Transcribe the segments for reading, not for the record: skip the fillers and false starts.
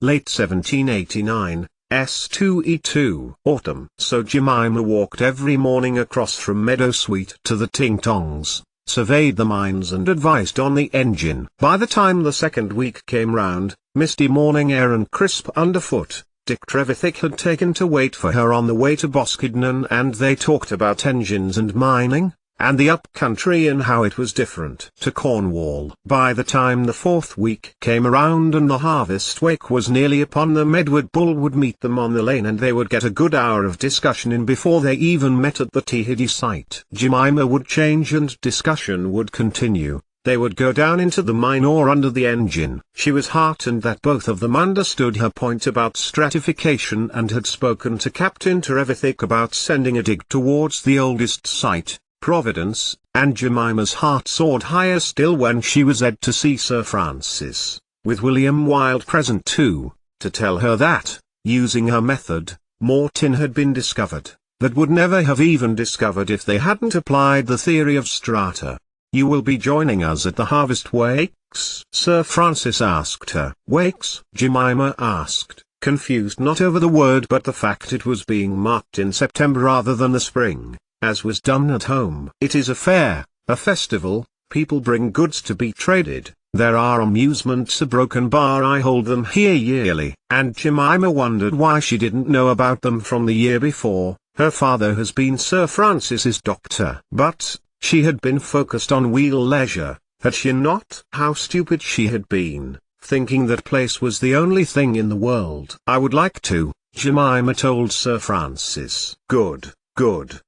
late 1789, S2E2. Autumn. So Jemima walked every morning across from Meadowsweet to the Ting-Tongs, surveyed the mines and advised on the engine. By the time the second week came round, misty morning air and crisp underfoot, Dick Trevithick had taken to wait for her on the way to Boscagnan, and they talked about engines and mining, and the up-country and how it was different to Cornwall. By the time the fourth week came around and the harvest wake was nearly upon them, Edward Bull would meet them on the lane and they would get a good hour of discussion in before they even met at the Teehiddy site. Jemima would change and discussion would continue. They would go down into the mine or under the engine. She was heartened that both of them understood her point about stratification and had spoken to Captain Trevithick about sending a dig towards the oldest site, Providence, and Jemima's heart soared higher still when she was led to see Sir Francis, with William Wilde present too, to tell her that, using her method, more tin had been discovered, that would never have even discovered if they hadn't applied the theory of strata. "You will be joining us at the harvest wakes?" Sir Francis asked her. "Wakes?" Jemima asked, confused not over the word but the fact it was being marked in September rather than the spring, as was done at home. "It is a fair, a festival, people bring goods to be traded, there are amusements, a broken bar, I hold them here yearly." And Jemima wondered why she didn't know about them from the year before. Her father has been Sir Francis's doctor. But she had been focused on wheel leisure, had she not? How stupid she had been, thinking that place was the only thing in the world. "I would like to," Jemima told Sir Francis. "Good, good,"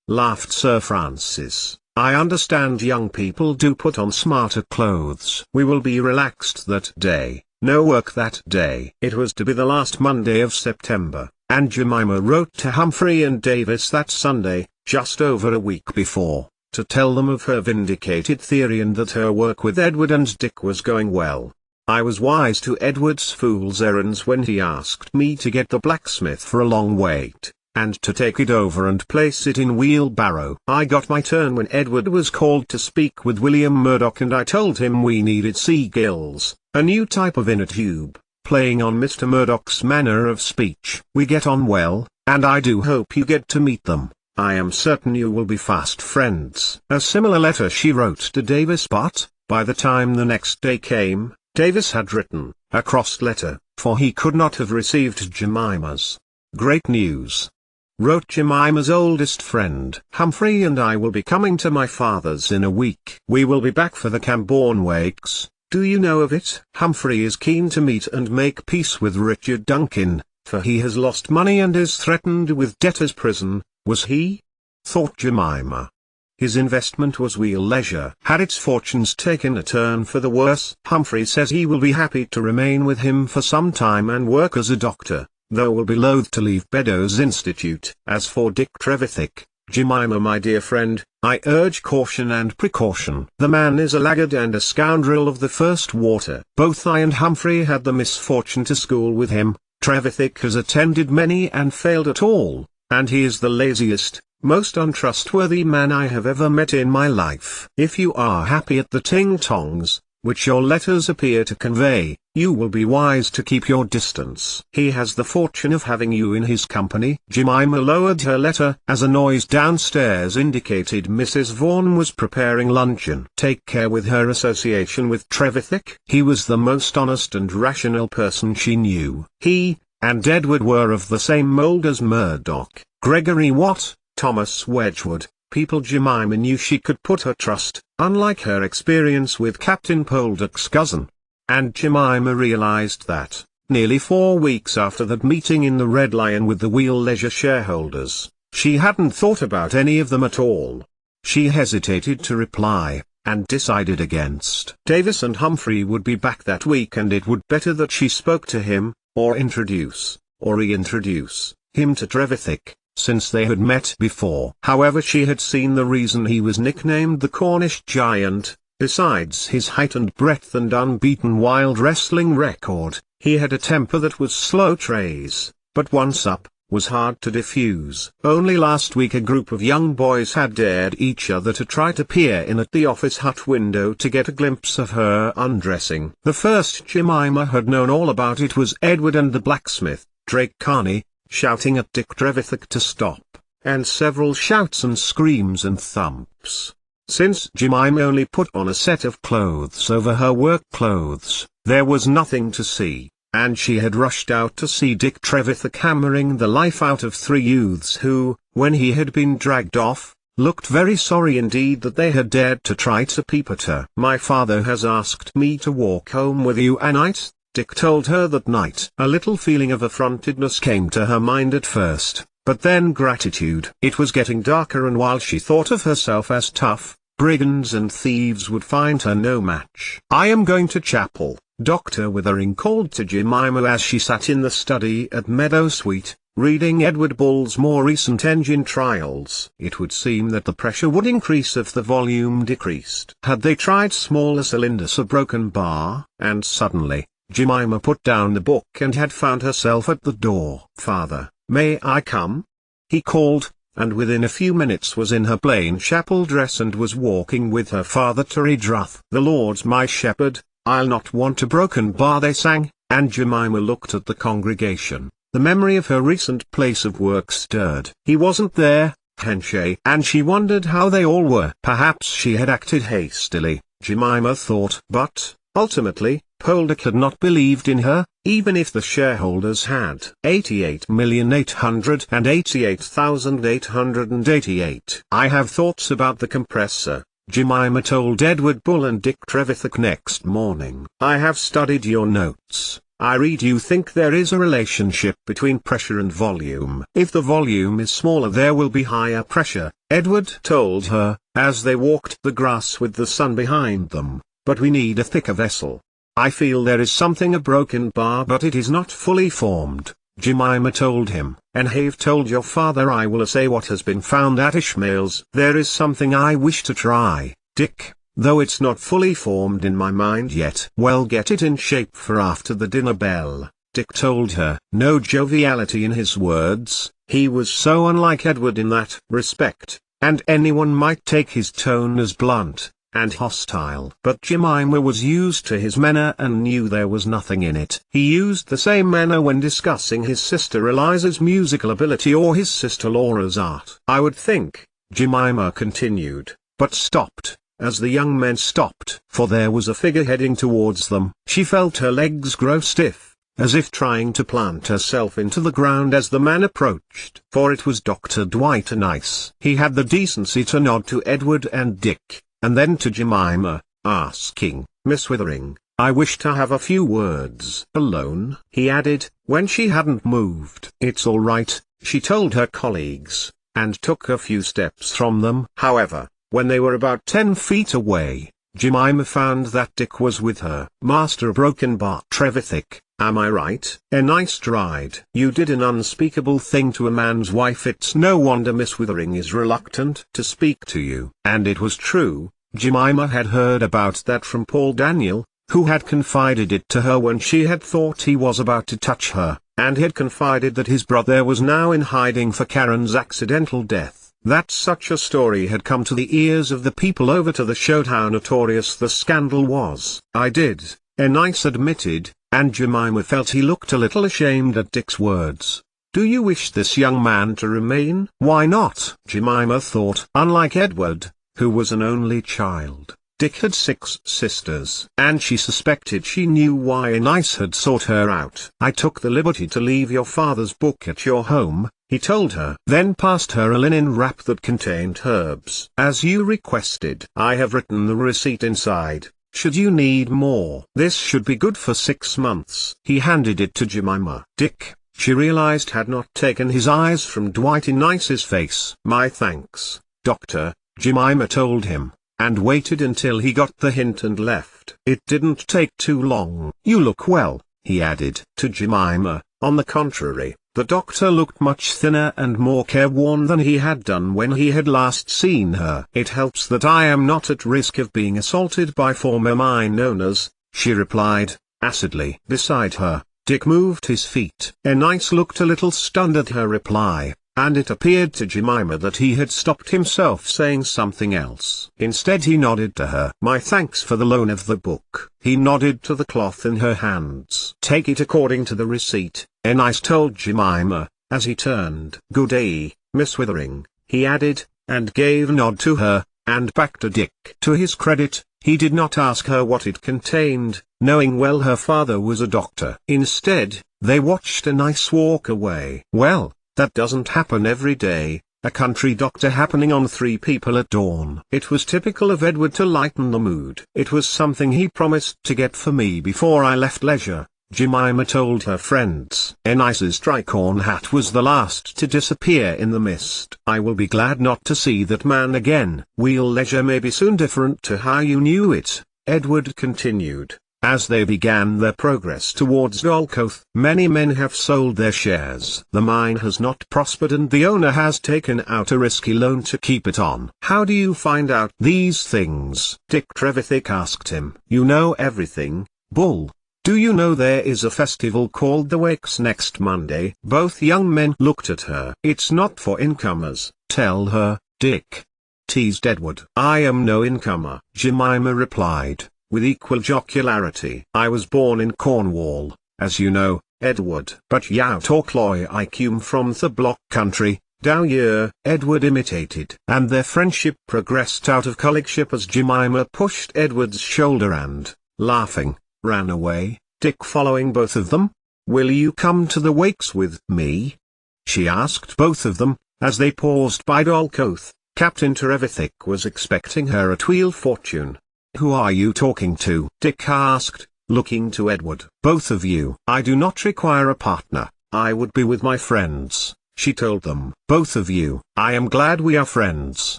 laughed Sir Francis. "I understand young people do put on smarter clothes. We will be relaxed that day, no work that day." It was to be the last Monday of September, and Jemima wrote to Humphrey and Davis that Sunday, just over a week before, to tell them of her vindicated theory and that her work with Edward and Dick was going well. "I was wise to Edward's fool's errands when he asked me to get the blacksmith for a long wait, and to take it over and place it in wheelbarrow. I got my turn when Edward was called to speak with William Murdoch, and I told him we needed sea gills, a new type of inner tube, playing on Mr. Murdoch's manner of speech. We get on well, and I do hope you get to meet them. I am certain you will be fast friends." A similar letter she wrote to Davis, but, by the time the next day came, Davis had written a crossed letter, for he could not have received Jemima's. "Great news," wrote Jemima's oldest friend. "Humphrey and I will be coming to my father's in a week. We will be back for the Camborne wakes. Do you know of it? Humphrey is keen to meet and make peace with Richard Duncan, for he has lost money and is threatened with debtor's prison." Was he? Thought Jemima. His investment was wheel leisure. Had its fortunes taken a turn for the worse? Humphrey says he will be happy to remain with him for some time and work as a doctor, though will be loath to leave Beddoes Institute. As for Dick Trevithick, "Jemima, my dear friend, I urge caution and precaution. The man is a laggard and a scoundrel of the first water. Both I and Humphrey had the misfortune to school with him. Trevithick has attended many and failed at all, and he is the laziest, most untrustworthy man I have ever met in my life. If you are happy at the Ting-Tongs, which your letters appear to convey, you will be wise to keep your distance. He has the fortune of having you in his company." Jemima lowered her letter as a noise downstairs indicated Mrs. Vaughan was preparing luncheon. "Take care with her association with Trevithick. He was the most honest and rational person she knew. He and Edward were of the same mould as Murdoch, Gregory Watt, Thomas Wedgwood, people Jemima knew she could put her trust, unlike her experience with Captain Poldark's cousin. And Jemima realized that, nearly 4 weeks after that meeting in the Red Lion with the Wheel Leisure shareholders, she hadn't thought about any of them at all. She hesitated to reply, and decided against. Davis and Humphrey would be back that week, and it would better that she spoke to him, or introduce, or reintroduce, him to Trevithick, since they had met before. However, she had seen the reason he was nicknamed the Cornish Giant. Besides his height and breadth and unbeaten wild wrestling record, he had a temper that was slow trace, but once up, was hard to diffuse. Only last week a group of young boys had dared each other to try to peer in at the office hut window to get a glimpse of her undressing. The first Jemima had known all about it was Edward and the blacksmith, Drake Carney, shouting at Dick Trevithick to stop, and several shouts and screams and thumps. Since Jemima only put on a set of clothes over her work clothes, there was nothing to see, and she had rushed out to see Dick Trevithick hammering the life out of three youths who, when he had been dragged off, looked very sorry indeed that they had dared to try to peep at her. "My father has asked me to walk home with you a night," Dick told her that night. A little feeling of affrontedness came to her mind at first, but then gratitude. It was getting darker, and while she thought of herself as tough, brigands and thieves would find her no match. "I am going to chapel," Dr. Withering called to Jemima as she sat in the study at Meadowsweet, reading Edward Bull's more recent engine trials. It would seem that the pressure would increase if the volume decreased. Had they tried smaller cylinders, a broken bar? And suddenly, Jemima put down the book and had found herself at the door. "Father, may I come?" he called, and within a few minutes was in her plain chapel dress and was walking with her father to Redruth. "The Lord's my shepherd, I'll not want a broken bar," they sang, and Jemima looked at the congregation. The memory of her recent place of work stirred. He wasn't there, Henshay, and she wondered how they all were. Perhaps she had acted hastily, Jemima thought. But, ultimately, Poldark had not believed in her, even if the shareholders had. 88,888,888. "I have thoughts about the compressor," Jemima told Edward Bull and Dick Trevithick next morning. "I have studied your notes. I read you think there is a relationship between pressure and volume. If the volume is smaller there will be higher pressure," Edward told her, as they walked the grass with the sun behind them. "But we need a thicker vessel. I feel there is something, a broken bar, but it is not fully formed," Jemima told him. "And have told your father I will say what has been found at Ishmael's. There is something I wish to try, Dick, though it's not fully formed in my mind yet." "Well, get it in shape for after the dinner bell," Dick told her. No joviality in his words, he was so unlike Edward in that respect, and anyone might take his tone as blunt and hostile. But Jemima was used to his manner and knew there was nothing in it. He used the same manner when discussing his sister Eliza's musical ability or his sister Laura's art. "I would think," Jemima continued, but stopped, as the young men stopped, for there was a figure heading towards them. She felt her legs grow stiff, as if trying to plant herself into the ground as the man approached. For it was Dr. Dwight Nice. He had the decency to nod to Edward and Dick, and then to Jemima, asking, "Miss Withering, I wish to have a few words." "Alone?" he added, when she hadn't moved. "It's all right," she told her colleagues, and took a few steps from them. However, when they were about 10 feet away, Jemima found that Dick was with her. "Master Broken Bar Trevithick, am I right?" Nice tried. "You did an unspeakable thing to a man's wife. It's no wonder Miss Withering is reluctant to speak to you." And it was true. Jemima had heard about that from Paul Daniel, who had confided it to her when she had thought he was about to touch her, and had confided that his brother was now in hiding for Karen's accidental death. That such a story had come to the ears of the people over to the show how notorious the scandal was. "I did," Nice admitted, and Jemima felt he looked a little ashamed at Dick's words. "Do you wish this young man to remain?" "Why not?" Jemima thought. Unlike Edward, who was an only child, Dick had 6 sisters, and she suspected she knew why Nice had sought her out. "I took the liberty to leave your father's book at your home," he told her, then passed her a linen wrap that contained herbs. "As you requested. I have written the receipt inside, should you need more. This should be good for 6 months." He handed it to Jemima. Dick, she realized, had not taken his eyes from Dwight Nice's face. "My thanks, Doctor," Jemima told him, and waited until he got the hint and left. It didn't take too long. "You look well," he added. To Jemima, on the contrary, the doctor looked much thinner and more careworn than he had done when he had last seen her. "It helps that I am not at risk of being assaulted by former mine owners," she replied, acidly. Beside her, Dick moved his feet. Hiraeth looked a little stunned at her reply, and it appeared to Jemima that he had stopped himself saying something else. Instead he nodded to her. "My thanks for the loan of the book." He nodded to the cloth in her hands. "Take it according to the receipt," Hiraeth told Jemima, as he turned. "Good day, Miss Withering," he added, and gave a nod to her, and back to Dick. To his credit, he did not ask her what it contained, knowing well her father was a doctor. Instead, they watched Hiraeth walk away. Well, that doesn't happen every day, a country doctor happening on 3 people at dawn. It was typical of Edward to lighten the mood. "It was something he promised to get for me before I left leisure," Jemima told her friends. Hiraeth's tricorn hat was the last to disappear in the mist. "I will be glad not to see that man again." "We'll leisure may be soon different to how you knew it," Edward continued, as they began their progress towards Dolcoath. "Many men have sold their shares. The mine has not prospered and the owner has taken out a risky loan to keep it on." "How do you find out these things?" Dick Trevithick asked him. "You know everything, Bull. Do you know there is a festival called the Wakes next Monday?" Both young men looked at her. "It's not for incomers, tell her, Dick," teased Edward. "I am no incomer," Jemima replied, with equal jocularity. "I was born in Cornwall, as you know, Edward. But you talk like I come from the block country, down here," Edward imitated. And their friendship progressed out of colleagueship as Jemima pushed Edward's shoulder and, laughing, ran away, Dick following both of them. "Will you come to the Wakes with me?" she asked both of them, as they paused by Dolcoath. Captain Trevithick was expecting her at Wheel Fortune. "Who are you talking to?" Dick asked, looking to Edward. "Both of you." "I do not require a partner, I would be with my friends," she told them. "Both of you." "I am glad we are friends,"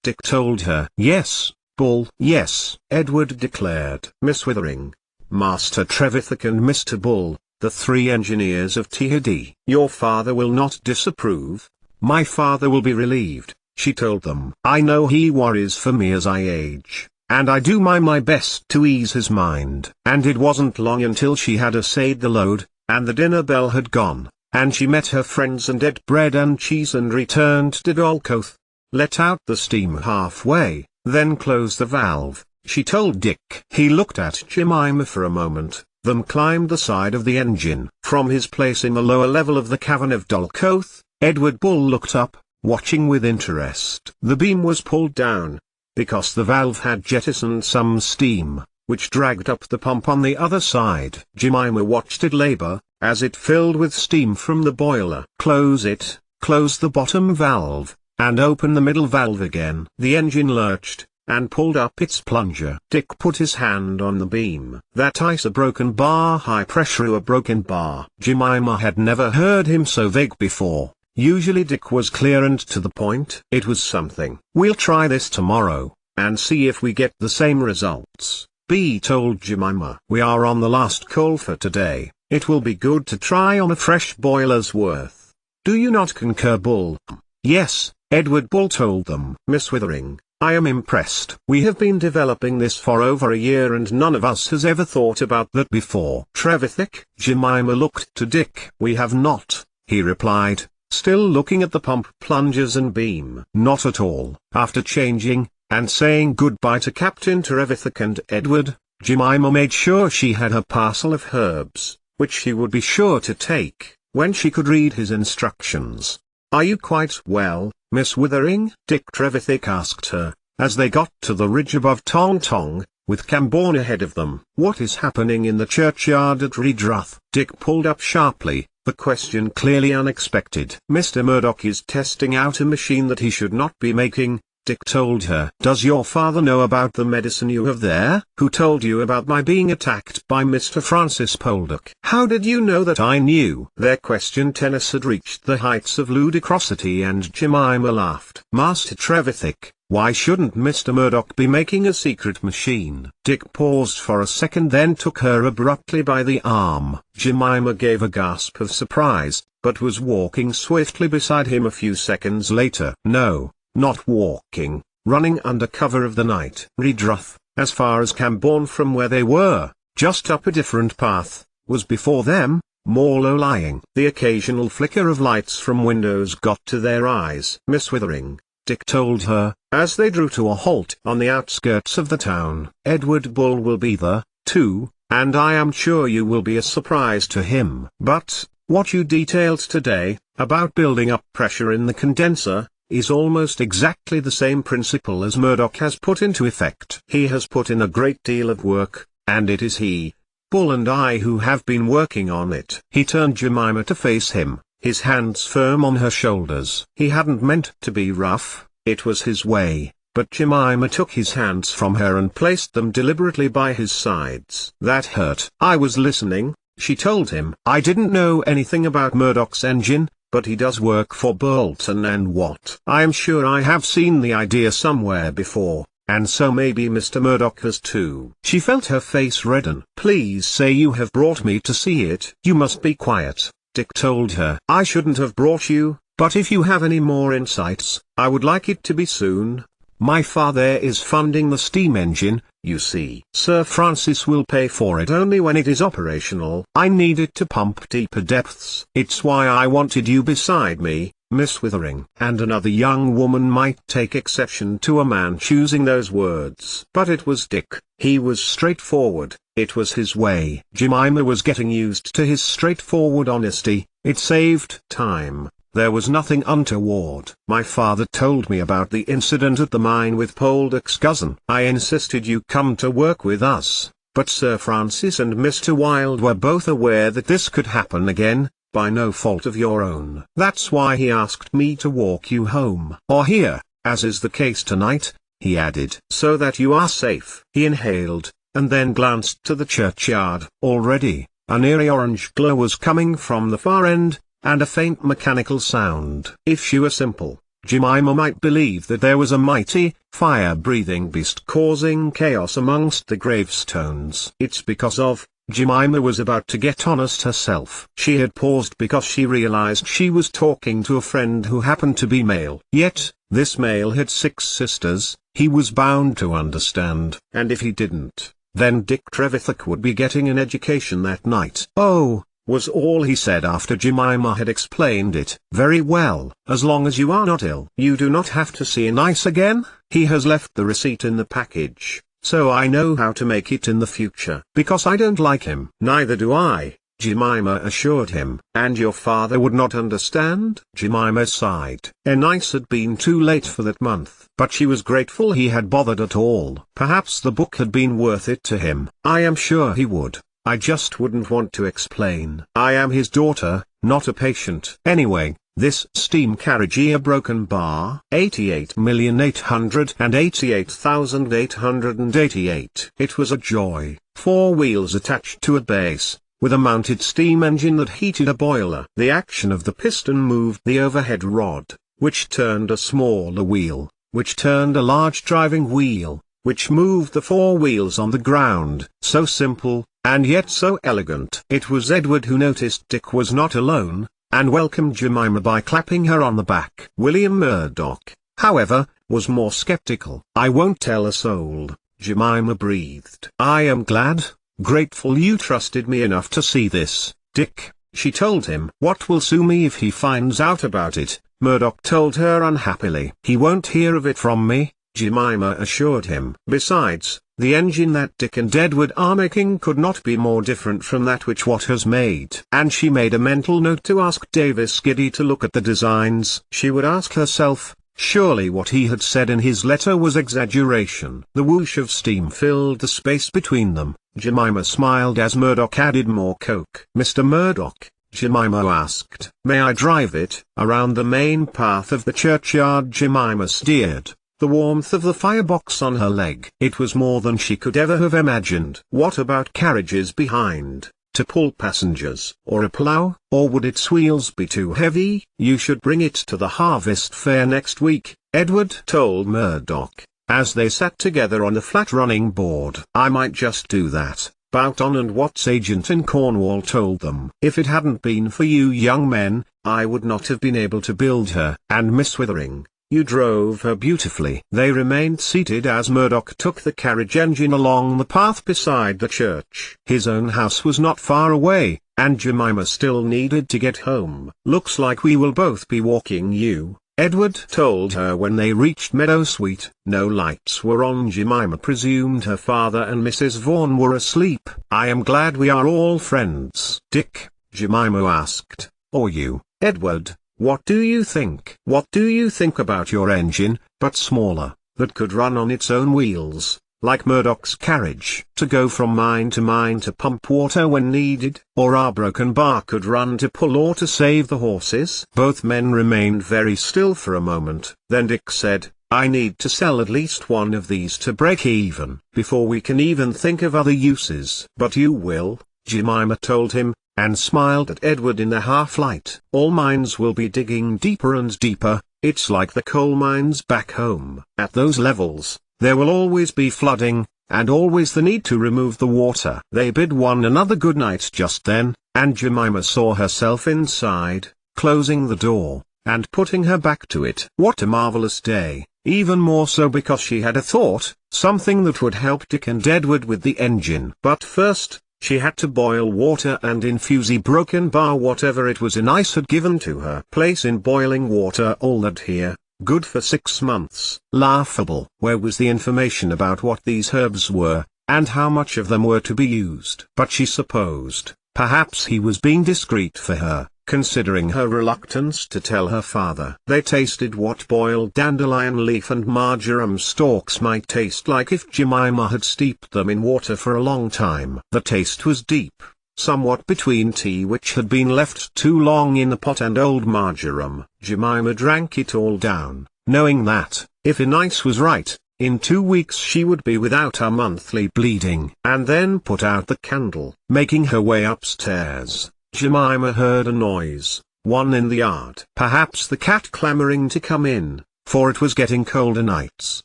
Dick told her. "Yes, Bull." "Yes," Edward declared. "Miss Withering, Master Trevithick and Mr. Bull, the 3 engineers of T.H.D. Your father will not disapprove." "My father will be relieved," she told them. "I know he worries for me as I age, and I do my best to ease his mind." And it wasn't long until she had essayed the load, and the dinner bell had gone, and she met her friends and ate bread and cheese and returned to Dolcoath. "Let out the steam halfway, then close the valve," she told Dick. He looked at Jemima for a moment, then climbed the side of the engine. From his place in the lower level of the cavern of Dolcoath, Edward Bull looked up, watching with interest. The beam was pulled down, because the valve had jettisoned some steam, which dragged up the pump on the other side. Jemima watched it labor, as it filled with steam from the boiler. "Close it, close the bottom valve, and open the middle valve again." The engine lurched, and pulled up its plunger. Dick put his hand on the beam. "That ice a broken bar, high pressure a broken bar." Jemima had never heard him so vague before. Usually Dick was clear and to the point. "It was something." "We'll try this tomorrow, and see if we get the same results," B told Jemima. "We are on the last coal for today. It will be good to try on a fresh boiler's worth. Do you not concur, Bull?" "Yes," Edward Bull told them. "Miss Withering, I am impressed. We have been developing this for over a year and none of us has ever thought about that before." "Trevithick?" Jemima looked to Dick. "We have not," he replied, still looking at the pump plungers and beam. "Not at all." After changing, and saying goodbye to Captain Trevithick and Edward, Jemima made sure she had her parcel of herbs, which she would be sure to take, when she could read his instructions. "Are you quite well, Miss Withering?" Dick Trevithick asked her, as they got to the ridge above Tong Tong, with Cambourne ahead of them. "What is happening in the churchyard at Redruth?" Dick pulled up sharply, the question clearly unexpected. "Mr. Murdoch is testing out a machine that he should not be making," Dick told her. "Does your father know about the medicine you have there?" "Who told you about my being attacked by Mr. Francis Poldark?" "How did you know that I knew?" Their question tennis had reached the heights of ludicrosity and Jemima laughed. "Master Trevithick, why shouldn't Mr. Murdoch be making a secret machine?" Dick paused for a second, then took her abruptly by the arm. Jemima gave a gasp of surprise, but was walking swiftly beside him a few seconds later. "No. Not walking, running under cover of the night." Redruth, as far as Cambourne from where they were, just up a different path, was before them, more low-lying. The occasional flicker of lights from windows got to their eyes. "Miss Withering," Dick told her, as they drew to a halt on the outskirts of the town. "Edward Bull will be there, too, and I am sure you will be a surprise to him. But, what you detailed today, about building up pressure in the condenser, is almost exactly the same principle as Murdoch has put into effect. He has put in a great deal of work, and it is he, Bull and I who have been working on it." He turned Jemima to face him, his hands firm on her shoulders. He hadn't meant to be rough, it was his way, but Jemima took his hands from her and placed them deliberately by his sides. "That hurt." "I was listening," she told him. "I didn't know anything about Murdoch's engine, but he does work for Bolton and Watt. I am sure I have seen the idea somewhere before, and so maybe Mr. Murdoch has too." She felt her face redden. "Please say you have brought me to see it." "You must be quiet," Dick told her. "I shouldn't have brought you, but if you have any more insights, I would like it to be soon. My father is funding the steam engine, you see. Sir Francis will pay for it only when it is operational. I need it to pump deeper depths. It's why I wanted you beside me, Miss Withering." And another young woman might take exception to a man choosing those words. But it was Dick. He was straightforward, it was his way. Jemima was getting used to his straightforward honesty, it saved time. There was nothing untoward. "My father told me about the incident at the mine with Poldark's cousin. I insisted you come to work with us, but Sir Francis and Mr. Wilde were both aware that this could happen again, by no fault of your own. That's why he asked me to walk you home. Or here, as is the case tonight," he added. "So that you are safe." He inhaled, and then glanced to the churchyard. Already, an eerie orange glow was coming from the far end, and a faint mechanical sound. If she were simple, Jemima might believe that there was a mighty, fire-breathing beast causing chaos amongst the gravestones. "It's because of," Jemima was about to get honest herself. She had paused because she realized she was talking to a friend who happened to be male. Yet, this male had 6 sisters, he was bound to understand. And if he didn't, then Dick Trevithick would be getting an education that night. "Oh," was all he said after Jemima had explained it. "Very well, as long as you are not ill. You do not have to see Nice again. He has left the receipt in the package, so I know how to make it in the future. Because I don't like him." "Neither do I," Jemima assured him. "And your father would not understand?" Jemima sighed. Nice had been too late for that month, but she was grateful he had bothered at all. Perhaps the book had been worth it to him. "I am sure he would. I just wouldn't want to explain. I am his daughter, not a patient. Anyway, this steam carriage a broken bar. 88,888,888. It was a joy. 4 wheels attached to a base, with a mounted steam engine that heated a boiler. The action of the piston moved the overhead rod, which turned a smaller wheel, which turned a large driving wheel, which moved the 4 wheels on the ground. So simple, and yet so elegant. It was Edward who noticed Dick was not alone, and welcomed Jemima by clapping her on the back. William Murdoch, however, was more skeptical. "I won't tell a soul," Jemima breathed. "I am glad, grateful you trusted me enough to see this, Dick," she told him. "What will sue me if he finds out about it?" Murdoch told her unhappily. "He won't hear of it from me," Jemima assured him. "Besides, the engine that Dick and Edward are making could not be more different from that which Watt has made." And she made a mental note to ask Davis Giddy to look at the designs. She would ask herself, surely what he had said in his letter was exaggeration. The whoosh of steam filled the space between them. Jemima smiled as Murdoch added more coke. "Mr. Murdoch," Jemima asked, "may I drive it?" Around the main path of the churchyard Jemima steered, the warmth of the firebox on her leg. It was more than she could ever have imagined. "What about carriages behind, to pull passengers? Or a plough? Or would its wheels be too heavy?" "You should bring it to the harvest fair next week," Edward told Murdoch, as they sat together on the flat running board. "I might just do that," Boughton and Watt's agent in Cornwall told them. "If it hadn't been for you young men, I would not have been able to build her. And Miss Withering, you drove her beautifully." They remained seated as Murdoch took the carriage engine along the path beside the church. His own house was not far away, and Jemima still needed to get home. "Looks like we will both be walking you," Edward told her when they reached Meadowsweet. No lights were on. Jemima presumed her father and Mrs. Vaughan were asleep. "I am glad we are all friends, Dick," Jemima asked. "Or you, Edward, what do you think? What do you think about your engine, but smaller, that could run on its own wheels, like Murdoch's carriage, to go from mine to pump water when needed, or our broken bar could run to pull or to save the horses?" Both men remained very still for a moment. Then Dick said, "I need to sell at least one of these to break even, before we can even think of other uses." "But you will," Jemima told him, and smiled at Edward in the half-light. "All mines will be digging deeper and deeper. It's like the coal mines back home. At those levels, there will always be flooding, and always the need to remove the water." They bid one another good night just then, and Jemima saw herself inside, closing the door, and putting her back to it. What a marvelous day, even more so because she had a thought, something that would help Dick and Edward with the engine. But first, she had to boil water and infuse the broken bar, whatever it was in ice had given to her. Place in boiling water all that here. Good for 6 months. Laughable. Where was the information about what these herbs were, and how much of them were to be used? But she supposed, perhaps he was being discreet for her, considering her reluctance to tell her father. They tasted what boiled dandelion leaf and marjoram stalks might taste like if Jemima had steeped them in water for a long time. The taste was deep, somewhat between tea which had been left too long in the pot and old marjoram. Jemima drank it all down, knowing that, if Innice was right, in 2 weeks she would be without her monthly bleeding. And then put out the candle. Making her way upstairs, Jemima heard a noise, one in the yard. Perhaps the cat clamoring to come in, for it was getting colder nights.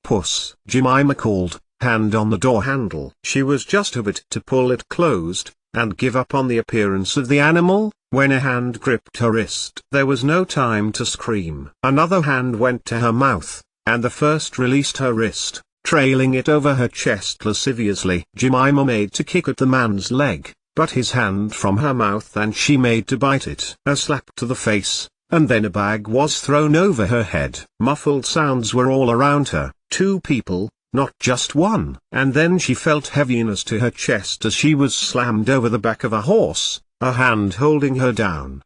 "Puss," Jemima called, hand on the door handle. She was just a bit to pull it closed, and give up on the appearance of the animal, when a hand gripped her wrist. There was no time to scream. Another hand went to her mouth, and the first released her wrist, trailing it over her chest lasciviously. Jemima made to kick at the man's leg, but his hand from her mouth, and she made to bite it. A slap to the face, and then a bag was thrown over her head. Muffled sounds were all around her. 2 people, not just one. And then she felt heaviness to her chest as she was slammed over the back of a horse, a hand holding her down.